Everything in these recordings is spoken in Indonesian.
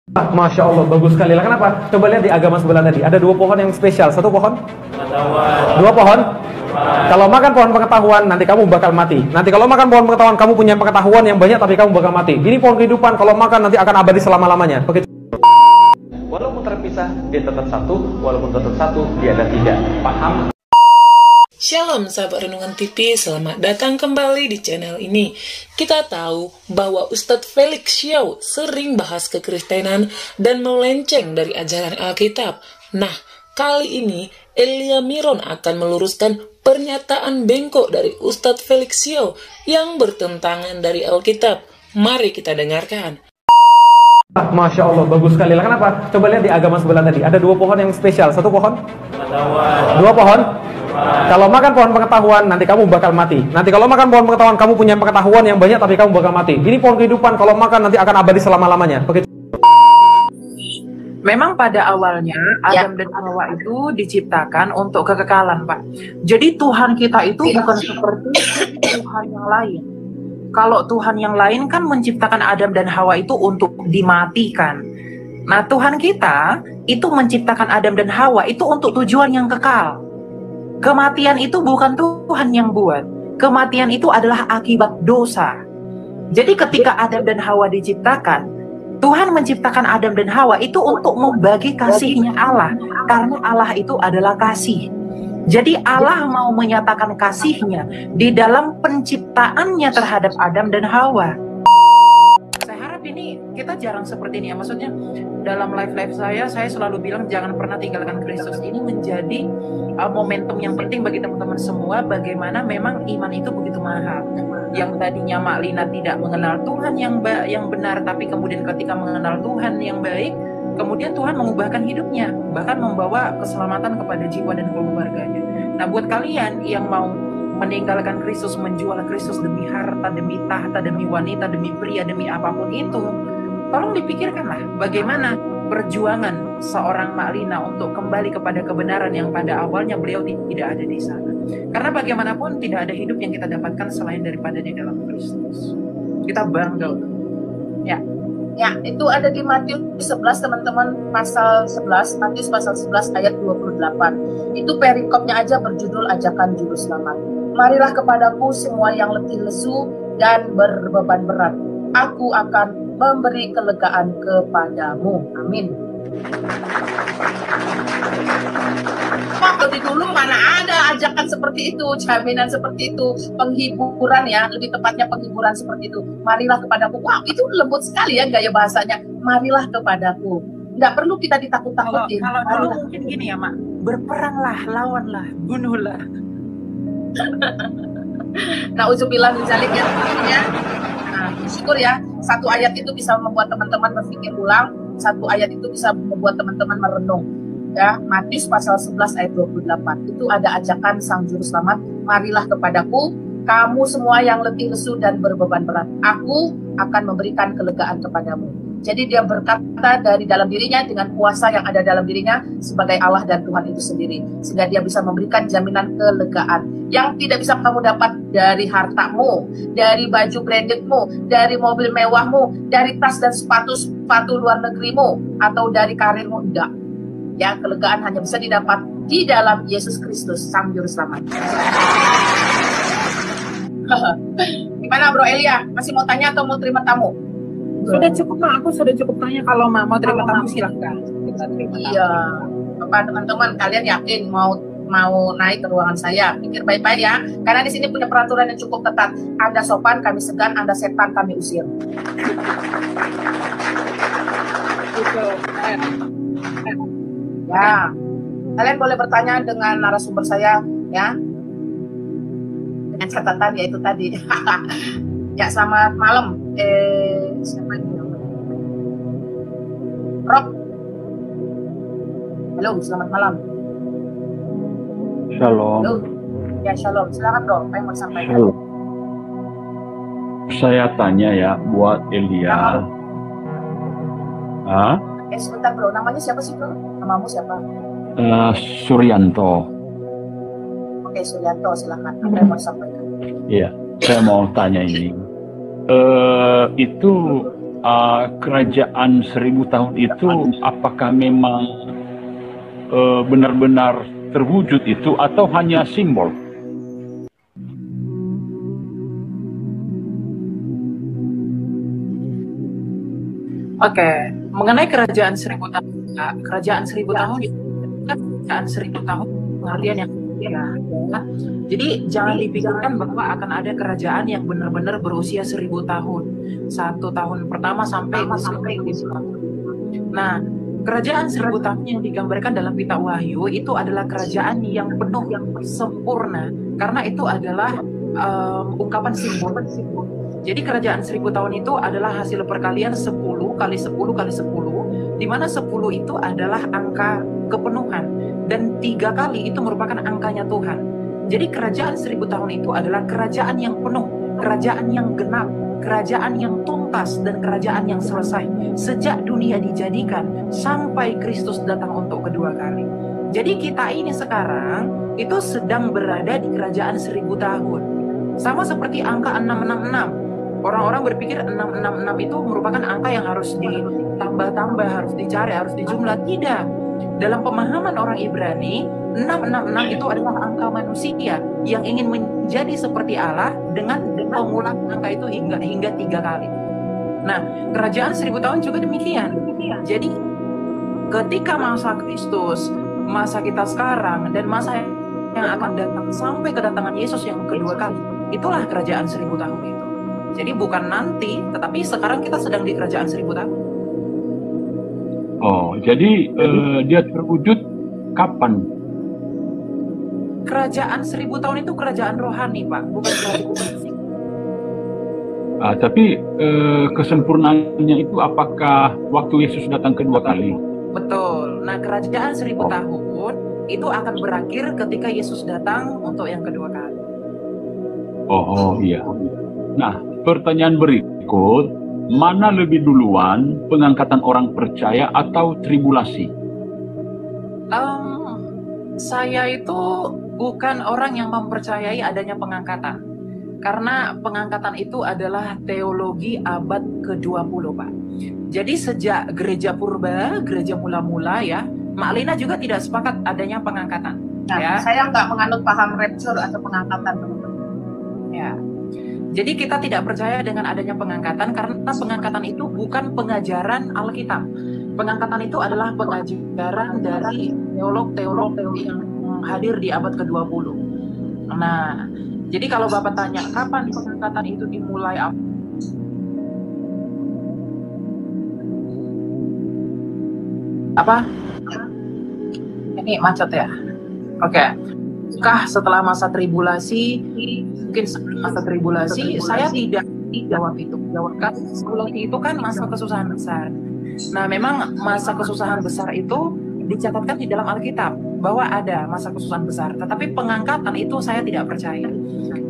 Masya Allah, bagus sekali lah. Kenapa? Coba lihat di agama sebelah tadi. Ada dua pohon yang spesial. Satu pohon, dua pohon. Kalau makan pohon pengetahuan, nanti kamu bakal mati. Nanti kalau makan pohon pengetahuan, kamu punya pengetahuan yang banyak, tapi kamu bakal mati. Ini pohon kehidupan. Kalau makan, nanti akan abadi selama-lamanya. Begitu. Walaupun terpisah, dia tetap satu. Walaupun tetap satu, dia ada tiga. Paham? Shalom sahabat Renungan TV, selamat datang kembali di channel ini. Kita tahu bahwa Ustadz Felix Xiao sering bahas kekristenan dan melenceng dari ajaran Alkitab. Nah, kali ini Elia Miron akan meluruskan pernyataan bengkok dari Ustadz Felix Xiao yang bertentangan dari Alkitab. Mari kita dengarkan. Masya Allah, bagus sekali lah. Kenapa? Coba lihat di agama sebelah tadi. Ada dua pohon yang spesial. Satu pohon, dua pohon. Kalau makan pohon pengetahuan, nanti kamu bakal mati. Nanti kalau makan pohon pengetahuan, kamu punya pengetahuan yang banyak, tapi kamu bakal mati. Ini pohon kehidupan. Kalau makan, nanti akan abadi selama-lamanya. Begitu. Memang pada awalnya Adam dan Hawa itu diciptakan untuk kekekalan, Pak. Jadi Tuhan kita itu bukan seperti Tuhan yang lain. Kalau Tuhan yang lain kan menciptakan Adam dan Hawa itu untuk dimatikan. Nah, Tuhan kita itu menciptakan Adam dan Hawa itu untuk tujuan yang kekal. Kematian itu bukan Tuhan yang buat. Kematian itu adalah akibat dosa. Jadi ketika Adam dan Hawa diciptakan, Tuhan menciptakan Adam dan Hawa itu untuk membagi kasihnya Allah. Karena Allah itu adalah kasih. Jadi Allah mau menyatakan kasihnya di dalam penciptaannya terhadap Adam dan Hawa. Saya harap ini kita jarang seperti ini ya. Maksudnya dalam live saya selalu bilang jangan pernah tinggalkan Kristus. Ini menjadi momentum yang penting bagi teman-teman semua. Bagaimana memang iman itu begitu mahal. Yang tadinya Mak Lina tidak mengenal Tuhan yang benar, tapi kemudian ketika mengenal Tuhan yang baik, kemudian Tuhan mengubahkan hidupnya, bahkan membawa keselamatan kepada jiwa dan keluarganya. Nah, buat kalian yang mau meninggalkan Kristus, menjual Kristus demi harta, demi tahta, demi wanita, demi pria, demi apapun itu, tolong dipikirkanlah bagaimana perjuangan seorang Mak Lina untuk kembali kepada kebenaran yang pada awalnya beliau tidak ada di sana. Karena bagaimanapun tidak ada hidup yang kita dapatkan selain daripada di dalam Kristus. Kita bangga. Ya, itu ada di Matius 11 teman-teman, pasal 11, Matius pasal 11 ayat 28. Itu perikopnya aja berjudul ajakan juru selamat. Marilah kepadaku semua yang letih lesu dan berbeban berat. Aku akan memberi kelegaan kepadamu. Amin. Waktu dulu mana ada ajakan seperti itu, jaminan seperti itu, penghiburan ya, lebih tepatnya penghiburan seperti itu. Marilah kepadaku. Wow, itu lembut sekali ya gaya bahasanya. Marilah kepadaku. Nggak perlu kita ditakut-takutin. Kalau dulu mungkin gini ya, Mak. Berperanglah, lawanlah, bunuhlah. Nauzubillah min dzalik ya. Nah, syukur ya, satu ayat itu bisa membuat teman-teman berpikir ulang, satu ayat itu bisa membuat teman-teman merenung. Ya, Matius pasal 11 ayat 28 itu ada ajakan sang juru selamat, marilah kepadaku kamu semua yang letih lesu dan berbeban berat, aku akan memberikan kelegaan kepadamu. Jadi dia berkata dari dalam dirinya dengan kuasa yang ada dalam dirinya sebagai Allah dan Tuhan itu sendiri, sehingga dia bisa memberikan jaminan kelegaan yang tidak bisa kamu dapat dari hartamu, dari baju brandedmu, dari mobil mewahmu, dari tas dan sepatu luar negerimu, atau dari karirmu. Enggak. Ya, kelegaan hanya bisa didapat di dalam Yesus Kristus, Sang Juru Selamat. Gimana Bro Elia? Masih mau tanya atau mau terima tamu? Sudah cukup, Mak. Aku sudah cukup tanya. Kalau mau terima tamu silahkan. Kita terima tamu. Iya, Bapak teman-teman, kalian yakin mau naik ke ruangan saya? Pikir baik-baik ya, karena di sini punya peraturan yang cukup ketat. Anda sopan, kami segan. Anda setan, kami usir. Ya, kalian boleh bertanya dengan narasumber saya ya, dengan catatan yaitu tadi. Ya, selamat malam. Siapa ini? Rob. Halo, selamat malam. Shalom. Halo. Ya, shalom. Silakan Bro, apa yang mau disampaikan? Shalom. Saya tanya ya buat Elia. Hah? Sebentar Bro, namanya siapa sih Bro? Namamu siapa? Suryanto. Oke, Suryanto, silakan. Apa yang mau disampaikan? Iya, saya mau tanya ini. Itu kerajaan 1000 tahun itu apakah memang benar-benar terwujud itu atau hanya simbol? Oke, mengenai kerajaan 1000 tahun, kerajaan 1000 tahun itu kan kerajaan 1000 tahun pengertian yang ya. Jadi jangan dipikirkan bahwa akan ada kerajaan yang benar-benar berusia 1000 tahun, 1 tahun pertama sampai 1000 tahun. Nah, kerajaan 1000 tahun yang digambarkan dalam kitab Wahyu itu adalah kerajaan yang penuh, yang sempurna, karena itu adalah ungkapan simbol. Jadi kerajaan 1000 tahun itu adalah hasil perkalian 10 kali 10 kali 10, di mana 10 itu adalah angka kepenuhan, dan 3 kali itu merupakan angkanya Tuhan. Jadi kerajaan 1000 tahun itu adalah kerajaan yang penuh, kerajaan yang genap, kerajaan yang tuntas, dan kerajaan yang selesai sejak dunia dijadikan sampai Kristus datang untuk kedua kali. Jadi kita ini sekarang itu sedang berada di kerajaan 1000 tahun. Sama seperti angka 666. Orang-orang berpikir 666 itu merupakan angka yang harus ditambah-tambah, harus dicari, harus dijumlah. Tidak. Dalam pemahaman orang Ibrani, 666 itu adalah angka manusia yang ingin menjadi seperti Allah dengan mengulang angka itu hingga 3 kali. Nah, kerajaan 1000 tahun juga demikian. Jadi, ketika masa Kristus, masa kita sekarang, dan masa yang akan datang sampai kedatangan Yesus yang kedua kali, itulah kerajaan 1000 tahun itu. Jadi bukan nanti, tetapi sekarang kita sedang di kerajaan 1000 tahun. Oh, jadi dia terwujud kapan? Kerajaan 1000 tahun itu kerajaan rohani, Pak, bukan kerajaan fisik. Tapi kesempurnaannya itu apakah waktu Yesus datang kedua kali? Betul. Nah, kerajaan 1000 tahun itu akan berakhir ketika Yesus datang untuk yang kedua kali. Oh iya. Nah, pertanyaan berikut, mana lebih duluan pengangkatan orang percaya atau tribulasi? Saya itu bukan orang yang mempercayai adanya pengangkatan. Karena pengangkatan itu adalah teologi abad ke-20, Pak. Jadi sejak gereja purba, gereja mula-mula ya, Mak Lina juga tidak sepakat adanya pengangkatan. Nah, ya. Saya nggak menganut paham rapture atau pengangkatan, teman-teman. Ya. Jadi kita tidak percaya dengan adanya pengangkatan karena pengangkatan itu bukan pengajaran Alkitab. Pengangkatan itu adalah pengajaran dari teolog-teolog yang hadir di abad ke-20. Nah, jadi kalau Bapak tanya kapan pengangkatan itu dimulai, apa? Ini macet ya? Oke. Kah setelah masa tribulasi, mungkin sebelum masa tribulasi, saya tidak jawab itu. Jawabkan tribulasi itu kan masa kesusahan besar. Nah, memang masa kesusahan besar itu dicatatkan di dalam Alkitab bahwa ada masa kesusahan besar. Tetapi pengangkatan itu saya tidak percaya.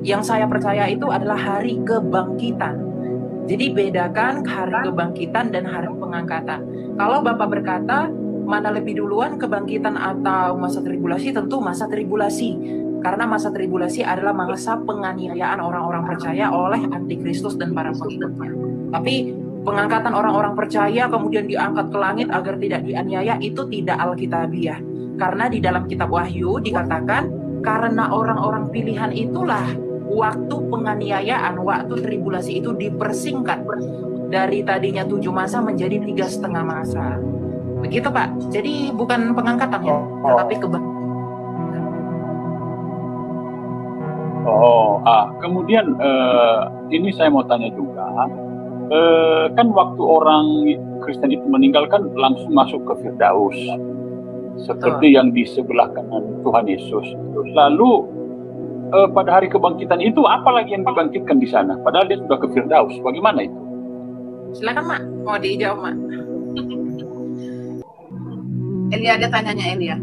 Yang saya percaya itu adalah hari kebangkitan. Jadi bedakan hari kebangkitan dan hari pengangkatan. Kalau Bapak berkata mana lebih duluan, kebangkitan atau masa tribulasi, tentu masa tribulasi. Karena masa tribulasi adalah masa penganiayaan orang-orang percaya oleh antikristus dan para pengikutnya. Tapi pengangkatan orang-orang percaya kemudian diangkat ke langit agar tidak dianiaya, itu tidak alkitabiah. Karena di dalam kitab Wahyu dikatakan, karena orang-orang pilihan itulah waktu penganiayaan, waktu tribulasi itu dipersingkat. Dari tadinya 7 masa menjadi 3,5 masa. Begitu, Pak. Jadi bukan pengangkatan ya, tetapi kebangkitan. Kemudian ini saya mau tanya juga, kan waktu orang Kristen itu meninggal kan langsung masuk ke Firdaus, seperti yang di sebelah kanan Tuhan Yesus. Lalu pada hari kebangkitan itu apa lagi yang dibangkitkan di sana? Padahal dia sudah ke Firdaus. Bagaimana itu? Silakan, Mak. Mau dijawab, Mak? Elia, dia tanyanya Elia.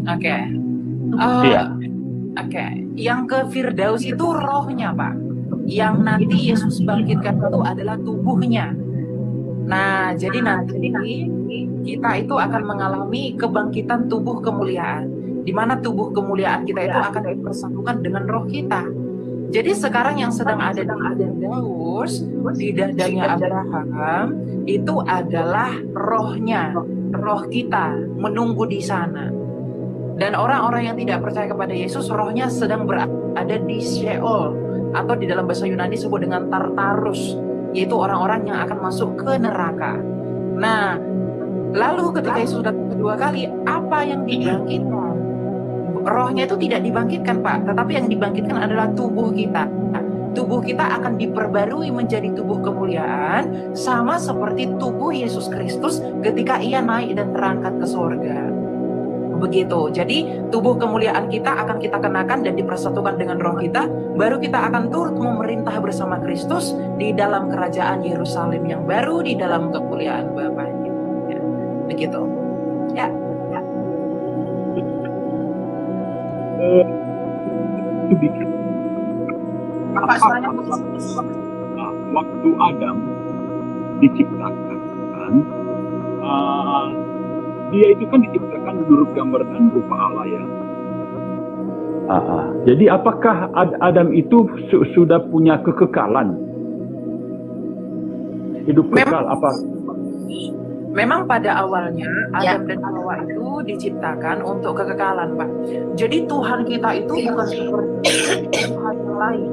Oke. Iya. Oke. Yang ke Firdaus itu rohnya, Pak. Yang nanti Yesus bangkitkan itu adalah tubuhnya. Nah, jadi nanti kita itu akan mengalami kebangkitan tubuh kemuliaan, di mana tubuh kemuliaan kita itu akan dipersatukan dengan roh kita. Jadi sekarang yang sedang ada di Firdaus, di dadanya Abraham, itu adalah rohnya, roh kita menunggu di sana. Dan orang-orang yang tidak percaya kepada Yesus, rohnya sedang berada di Sheol, atau di dalam bahasa Yunani disebut dengan Tartarus, yaitu orang-orang yang akan masuk ke neraka. Nah, lalu ketika Yesus datang kedua kali, apa yang dibangkitkan? Rohnya itu tidak dibangkitkan, Pak, tetapi yang dibangkitkan adalah tubuh kita. Tubuh kita akan diperbarui menjadi tubuh kemuliaan, sama seperti tubuh Yesus Kristus ketika ia naik dan terangkat ke surga. Begitu. Jadi tubuh kemuliaan kita akan kita kenakan dan dipersatukan dengan roh kita, baru kita akan turut memerintah bersama Kristus di dalam kerajaan Yerusalem yang baru, di dalam kemuliaan Bapaknya. Ya, begitu. Ya. Bapak suaranya waktu Adam diciptakan, dia itu kan diciptakan menurut gambar dan rupa Allah ya. Jadi apakah Adam itu sudah punya kekekalan? Hidup kekal apa? Memang pada awalnya Adam dan Hawa itu diciptakan untuk kekekalan, Pak. Jadi Tuhan kita itu bukan seperti Tuhan yang lain.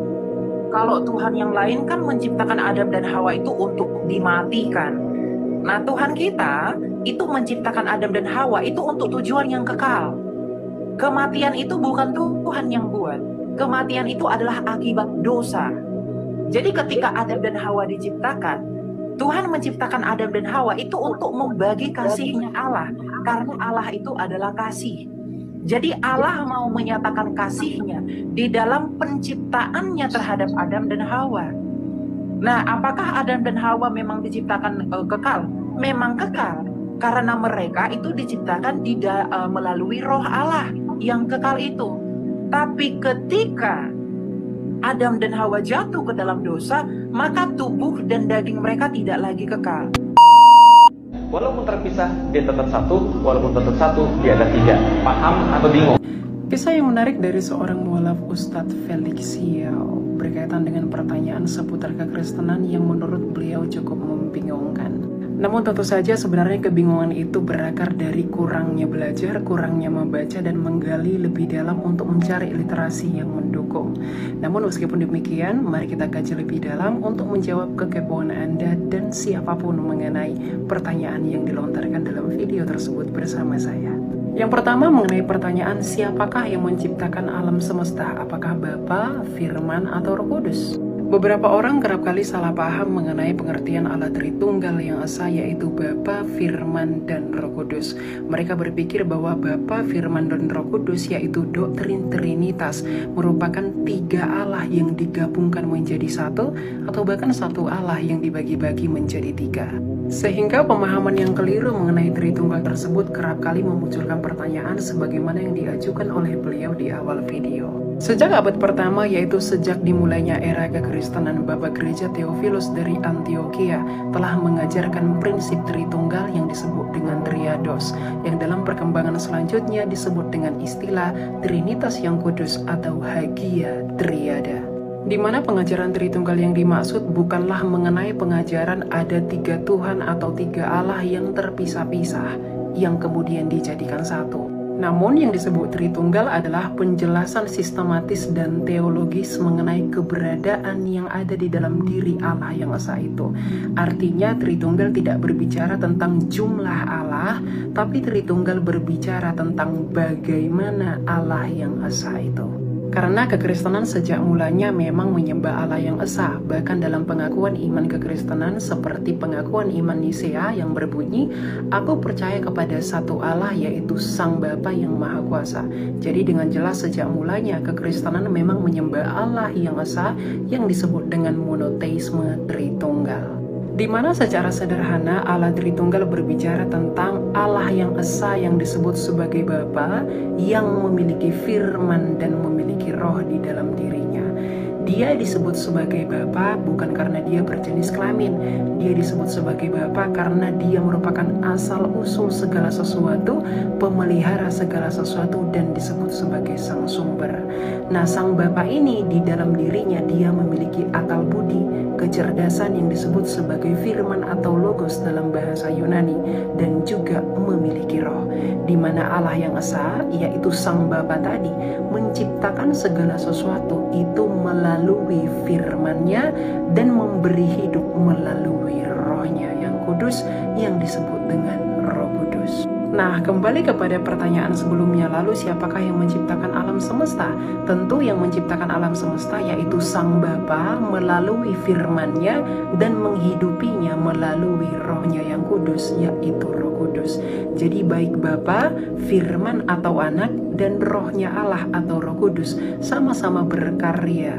Kalau Tuhan yang lain kan menciptakan Adam dan Hawa itu untuk dimatikan. Nah, Tuhan kita itu menciptakan Adam dan Hawa itu untuk tujuan yang kekal. Kematian itu bukan Tuhan yang buat. Kematian itu adalah akibat dosa. Jadi ketika Adam dan Hawa diciptakan, Tuhan menciptakan Adam dan Hawa itu untuk membagi kasihnya Allah. Karena Allah itu adalah kasih. Jadi Allah mau menyatakan kasihnya di dalam penciptaannya terhadap Adam dan Hawa. Nah, apakah Adam dan Hawa memang diciptakan kekal? Memang kekal. Karena mereka itu diciptakan melalui roh Allah yang kekal itu. Tapi ketika Adam dan Hawa jatuh ke dalam dosa, maka tubuh dan daging mereka tidak lagi kekal. Walaupun terpisah, dia tetap satu. Walaupun tetap satu, dia ada tiga. Paham atau bingung? Kisah yang menarik dari seorang mualaf Ustadz Felix Xiao berkaitan dengan pertanyaan seputar kekristenan yang menurut beliau cukup membingungkan. Namun tentu saja sebenarnya kebingungan itu berakar dari kurangnya belajar, kurangnya membaca dan menggali lebih dalam untuk mencari literasi yang mendukung. Namun meskipun demikian, mari kita kaji lebih dalam untuk menjawab kekepoan Anda dan siapapun mengenai pertanyaan yang dilontarkan dalam video tersebut bersama saya. Yang pertama mengenai pertanyaan siapakah yang menciptakan alam semesta, apakah Bapa, Firman, atau Roh Kudus? Beberapa orang kerap kali salah paham mengenai pengertian Allah Tritunggal yang esa, yaitu Bapa, Firman, dan Roh Kudus. Mereka berpikir bahwa Bapa, Firman, dan Roh Kudus yaitu doktrin Trinitas merupakan tiga Allah yang digabungkan menjadi satu, atau bahkan satu Allah yang dibagi-bagi menjadi tiga. Sehingga pemahaman yang keliru mengenai Tritunggal tersebut kerap kali memunculkan pertanyaan sebagaimana yang diajukan oleh beliau di awal video. Sejak abad pertama, yaitu sejak dimulainya era kekristenan, Bapak Gereja Theophilus dari Antioquia telah mengajarkan prinsip Tritunggal yang disebut dengan Triados, yang dalam perkembangan selanjutnya disebut dengan istilah Trinitas yang Kudus atau Hagia Triada. Di mana pengajaran Tritunggal yang dimaksud bukanlah mengenai pengajaran ada tiga Tuhan atau tiga Allah yang terpisah-pisah, yang kemudian dijadikan satu. Namun yang disebut Tritunggal adalah penjelasan sistematis dan teologis mengenai keberadaan yang ada di dalam diri Allah yang esa itu. Artinya Tritunggal tidak berbicara tentang jumlah Allah, tapi Tritunggal berbicara tentang bagaimana Allah yang esa itu. Karena kekristenan sejak mulanya memang menyembah Allah yang esa, bahkan dalam pengakuan iman kekristenan seperti pengakuan iman Nisea yang berbunyi, aku percaya kepada satu Allah yaitu Sang Bapa yang Maha Kuasa. Jadi dengan jelas sejak mulanya kekristenan memang menyembah Allah yang esa yang disebut dengan monoteisme Tritunggal. Di mana secara sederhana Allah Tritunggal berbicara tentang Allah yang esa yang disebut sebagai Bapa yang memiliki firman dan memiliki roh di dalam dirinya. Dia disebut sebagai Bapa bukan karena dia berjenis kelamin. Dia disebut sebagai Bapa karena dia merupakan asal-usul segala sesuatu, pemelihara segala sesuatu, dan disebut sebagai sang sumber. Nah, sang Bapa ini di dalam dirinya dia memiliki akal budi, kecerdasan yang disebut sebagai firman atau logos dalam bahasa Yunani, dan juga memiliki roh, di mana Allah yang esa, yaitu sang Bapa tadi, menciptakan segala sesuatu itu melalui firman-Nya dan memberi hidup melalui rohnya yang kudus yang disebut dengan Roh Kudus. Nah, kembali kepada pertanyaan sebelumnya, lalu siapakah yang menciptakan alam semesta? Tentu yang menciptakan alam semesta yaitu sang Bapa melalui firman-Nya dan menghidupinya melalui rohnya yang kudus, yaitu Roh Kudus. Jadi baik Bapa, firman atau anak, dan rohnya Allah atau Roh Kudus sama-sama berkarya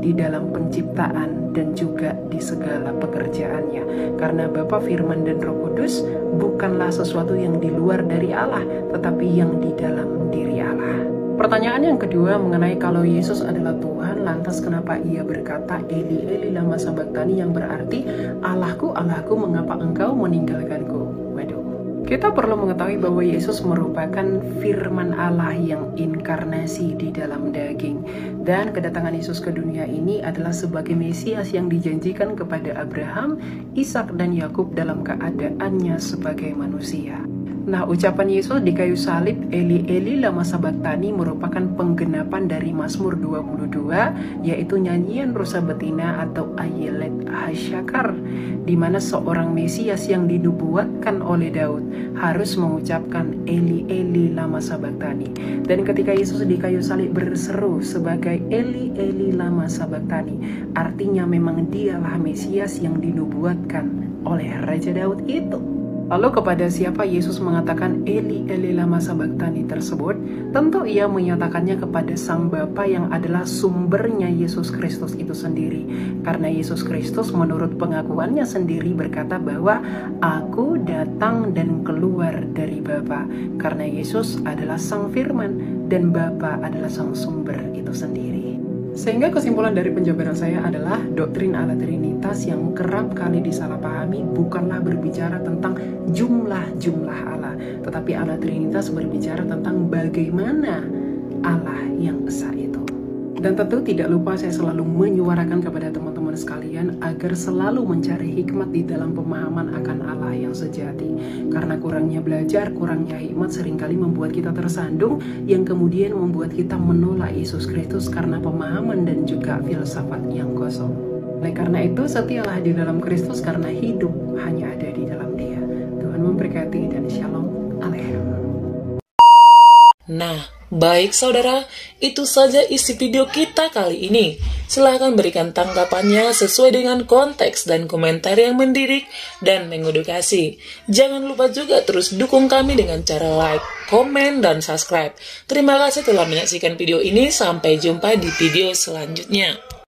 di dalam penciptaan dan juga di segala pekerjaannya. Karena Bapa, firman, dan Roh Kudus bukanlah sesuatu yang di luar dari Allah, tetapi yang di dalam diri Allah. Pertanyaan yang kedua mengenai kalau Yesus adalah Tuhan, lantas kenapa ia berkata Eli Eli lama sabachthani, yang berarti Allahku Allahku mengapa engkau meninggalkanku? Waduh. Kita perlu mengetahui bahwa Yesus merupakan firman Allah yang inkarnasi di dalam daging. Dan kedatangan Yesus ke dunia ini adalah sebagai Mesias yang dijanjikan kepada Abraham, Ishak, dan Yakub dalam keadaannya sebagai manusia. Nah, ucapan Yesus di kayu salib, Eli Eli lama sabachthani, merupakan penggenapan dari Mazmur 22, yaitu nyanyian rusa betina atau Ayelet Hasyakar, di mana seorang Mesias yang dinubuatkan oleh Daud harus mengucapkan Eli Eli lama sabachthani. Dan ketika Yesus di kayu salib berseru sebagai Eli Eli lama sabachthani, artinya memang dialah Mesias yang dinubuatkan oleh Raja Daud itu. Lalu kepada siapa Yesus mengatakan Eli Eli lama sabachthani tersebut? Tentu ia menyatakannya kepada sang Bapa yang adalah sumbernya Yesus Kristus itu sendiri. Karena Yesus Kristus menurut pengakuannya sendiri berkata bahwa aku datang dan keluar dari Bapa. Karena Yesus adalah sang firman dan Bapa adalah sang sumber itu sendiri. Sehingga kesimpulan dari penjabaran saya adalah doktrin Allah Trinitas yang kerap kali disalahpahami bukanlah berbicara tentang jumlah Allah, tetapi Allah Trinitas berbicara tentang bagaimana Allah yang esa itu. Dan tentu tidak lupa saya selalu menyuarakan kepada teman-teman sekalian agar selalu mencari hikmat di dalam pemahaman akan Allah yang sejati. Karena kurangnya belajar, kurangnya hikmat seringkali membuat kita tersandung, yang kemudian membuat kita menolak Yesus Kristus karena pemahaman dan juga filsafat yang kosong. Oleh karena itu, setialah di dalam Kristus karena hidup hanya ada di dalam Dia. Tuhan memberkati dan shalom aleichem. Nah, baik saudara, itu saja isi video kita kali ini. Silahkan berikan tanggapannya sesuai dengan konteks dan komentar yang mendidik dan mengedukasi. Jangan lupa juga terus dukung kami dengan cara like, komen, dan subscribe. Terima kasih telah menyaksikan video ini, sampai jumpa di video selanjutnya.